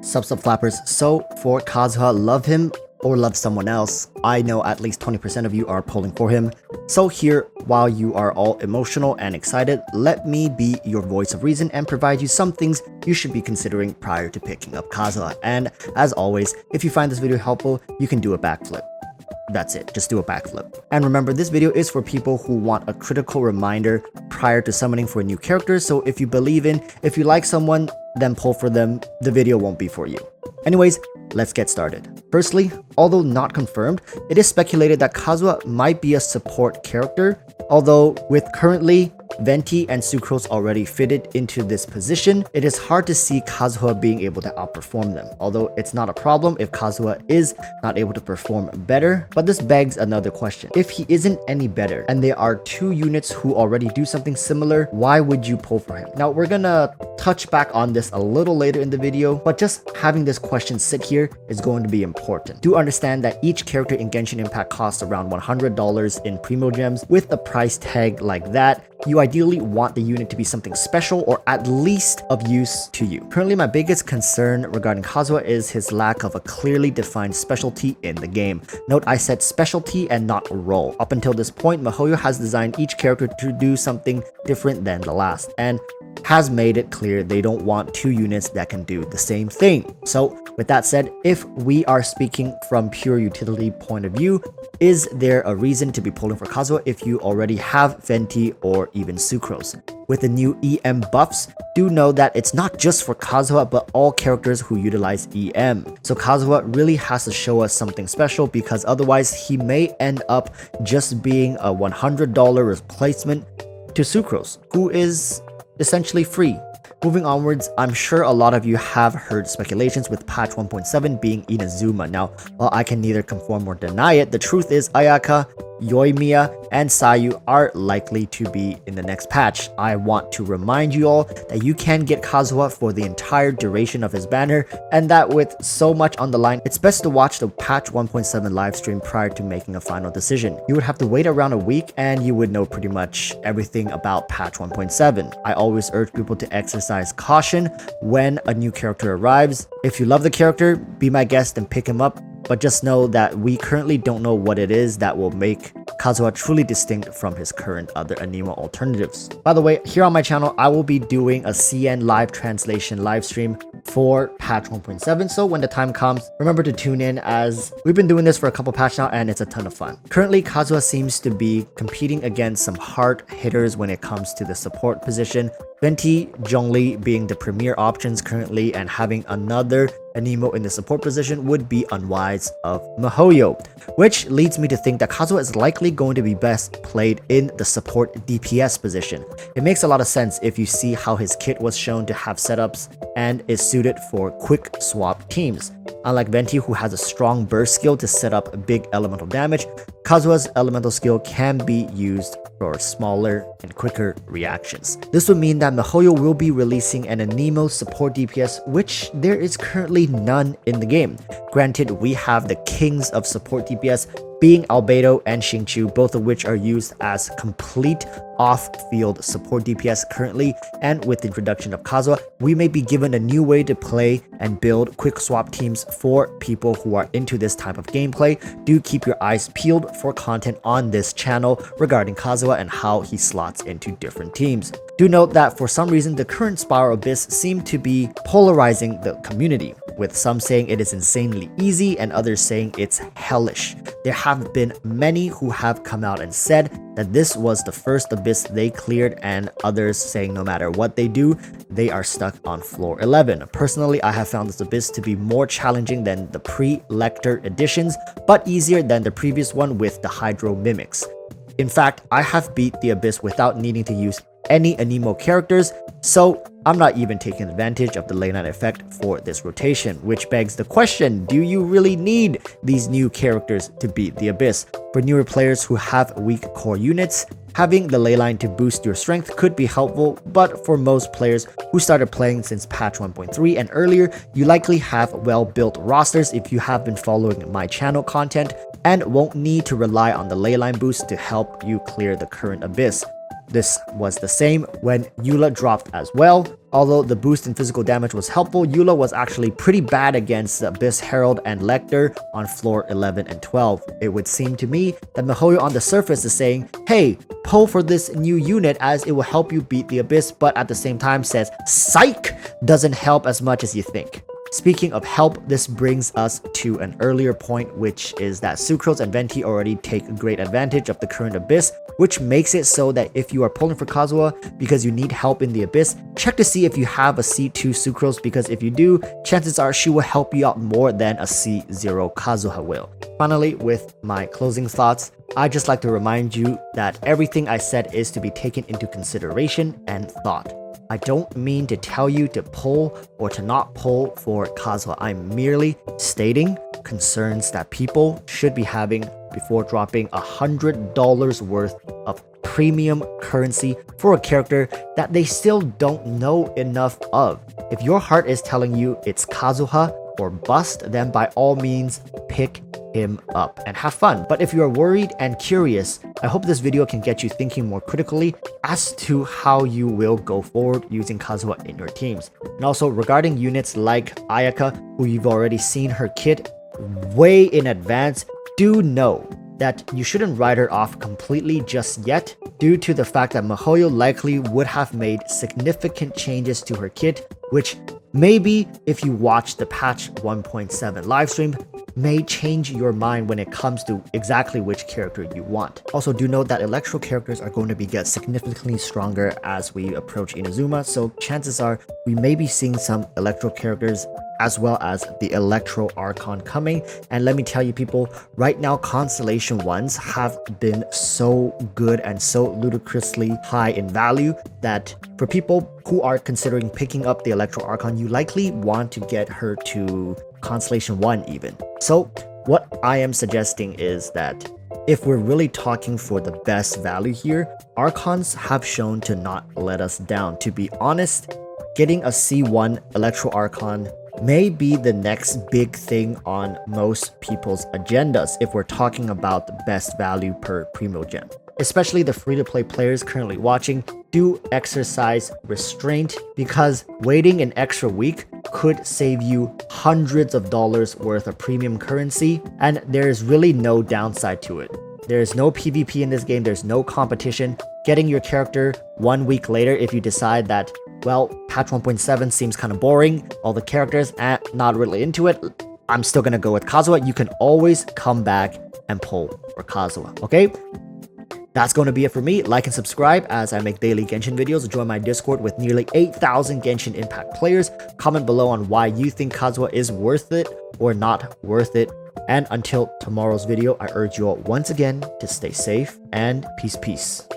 Sup flappers, so for Kazuha, love him or love someone else, I know at least 20% of you are pulling for him. So here, while you are all emotional and excited, let me be your voice of reason and provide you some things you should be considering prior to picking up Kazuha. And as always, if you find this video helpful, you can do a backflip. That's it, just do a backflip. And remember, this video is for people who want a critical reminder prior to summoning for a new character, so if you like someone, then pull for them, the video won't be for you. Anyways, let's get started. Firstly, although not confirmed, it is speculated that Kazuha might be a support character, although with currently Venti and Sucrose already fitted into this position, it is hard to see Kazuha being able to outperform them, although it's not a problem if Kazuha is not able to perform better, but this begs another question. If he isn't any better, and there are two units who already do something similar, why would you pull for him? Now, we're gonna touch back on this a little later in the video, but just having this question sit here is going to be important. Do understand that each character in Genshin Impact costs around $100 in Primo Gems. With a price tag like that, you ideally want the unit to be something special or at least of use to you. Currently, my biggest concern regarding Kazuha is his lack of a clearly defined specialty in the game. Note I said specialty and not role. Up until this point, miHoYo has designed each character to do something different than the last, and has made it clear they don't want two units that can do the same thing. So with that said, if we are speaking from pure utility point of view, is there a reason to be pulling for Kazuha if you already have Venti or even Sucrose? With the new EM buffs, do know that it's not just for Kazuha but all characters who utilize EM. So Kazuha really has to show us something special, because otherwise he may end up just being a $100 replacement to Sucrose, who is essentially free. Moving onwards, I'm sure a lot of you have heard speculations with patch 1.7 being Inazuma. Now, while I can neither confirm or deny it, the truth is Ayaka, Yoimiya, and Sayu are likely to be in the next patch. I want to remind you all that you can get Kazuha for the entire duration of his banner, and that with so much on the line, it's best to watch the patch 1.7 livestream prior to making a final decision. You would have to wait around a week and you would know pretty much everything about patch 1.7. I always urge people to exercise caution when a new character arrives. If you love the character, be my guest and pick him up, but just know that we currently don't know what it is that will make Kazuha truly distinct from his current other anime alternatives. By the way, here on my channel, I will be doing a CN live translation live stream for patch 1.7, so when the time comes, remember to tune in, as we've been doing this for a couple patches now and it's a ton of fun. Currently, Kazuha seems to be competing against some hard hitters when it comes to the support position. Venti, Zhongli being the premier options currently, and having another Anemo in the support position would be unwise of miHoYo, which leads me to think that Kazuha is likely going to be best played in the support DPS position. It makes a lot of sense if you see how his kit was shown to have setups and is suited for quick swap teams. Unlike Venti, who has a strong burst skill to set up big elemental damage, Kazuha's elemental skill can be used for smaller and quicker reactions. This would mean that miHoYo will be releasing an Anemo support DPS, which there is currently none in the game. Granted, we have the kings of support DPS being Albedo and Xingqiu, both of which are used as complete off-field support DPS currently, and with the introduction of Kazuha, we may be given a new way to play and build quick swap teams for people who are into this type of gameplay. Do keep your eyes peeled for content on this channel regarding Kazuha and how he slots into different teams. Do note that for some reason, the current Spiral Abyss seem to be polarizing the community, with some saying it is insanely easy and others saying it's hellish. There have been many who have come out and said that this was the first abyss they cleared, and others saying no matter what they do, they are stuck on floor 11. Personally, I have found this abyss to be more challenging than the pre-Lecter editions, but easier than the previous one with the Hydro Mimics. In fact, I have beat the abyss without needing to use any Anemo characters, so I'm not even taking advantage of the late night effect for this rotation, which begs the question, do you really need these new characters to beat the abyss? For newer players who have weak core units, having the ley line to boost your strength could be helpful, but for most players who started playing since patch 1.3 and earlier, you likely have well-built rosters if you have been following my channel content, and won't need to rely on the ley line boost to help you clear the current abyss. This was the same when Eula dropped as well. Although the boost in physical damage was helpful, Eula was actually pretty bad against the Abyss Herald and Lecter on floor 11 and 12. It would seem to me that miHoYo on the surface is saying, hey, pull for this new unit as it will help you beat the Abyss, but at the same time says, psych, doesn't help as much as you think. Speaking of help, this brings us to an earlier point, which is that Sucrose and Venti already take great advantage of the current Abyss, which makes it so that if you are pulling for Kazuha because you need help in the Abyss, check to see if you have a C2 Sucrose, because if you do, chances are she will help you out more than a C0 Kazuha will. Finally, with my closing thoughts, I'd just like to remind you that everything I said is to be taken into consideration and thought. I don't mean to tell you to pull or to not pull for Kazuha. I'm merely stating concerns that people should be having before dropping $100 worth of premium currency for a character that they still don't know enough of. If your heart is telling you it's Kazuha or bust, then by all means pick him up and have fun. But if you are worried and curious, I hope this video can get you thinking more critically as to how you will go forward using Kazuha in your teams. And also regarding units like Ayaka, who you've already seen her kit way in advance, do know that you shouldn't write her off completely just yet, due to the fact that miHoYo likely would have made significant changes to her kit, which maybe if you watch the patch 1.7 livestream, may change your mind when it comes to exactly which character you want. Also, do note that Electro characters are going to get significantly stronger as we approach Inazuma, so chances are we may be seeing some Electro characters as well as the Electro Archon coming. And let me tell you people, right now Constellation ones have been so good and so ludicrously high in value that for people who are considering picking up the Electro Archon, you likely want to get her to Constellation 1 even. So what I am suggesting is that if we're really talking for the best value here, Archons have shown to not let us down. To be honest, getting a C1 Electro Archon may be the next big thing on most people's agendas if we're talking about the best value per Primo Gem. Especially the free-to-play players currently watching, do exercise restraint, because waiting an extra week could save you hundreds of dollars worth of premium currency, and there's really no downside to it. There's no PvP in this game, there's no competition. Getting your character 1 week later if you decide that, well, patch 1.7 seems kind of boring, all the characters, not really into it, I'm still gonna go with Kazuha. You can always come back and pull for Kazuha, okay? That's going to be it for me. Like and subscribe as I make daily Genshin videos. Join my Discord with nearly 8,000 Genshin Impact players. Comment below on why you think Kazuha is worth it or not worth it. And until tomorrow's video, I urge you all once again to stay safe and peace.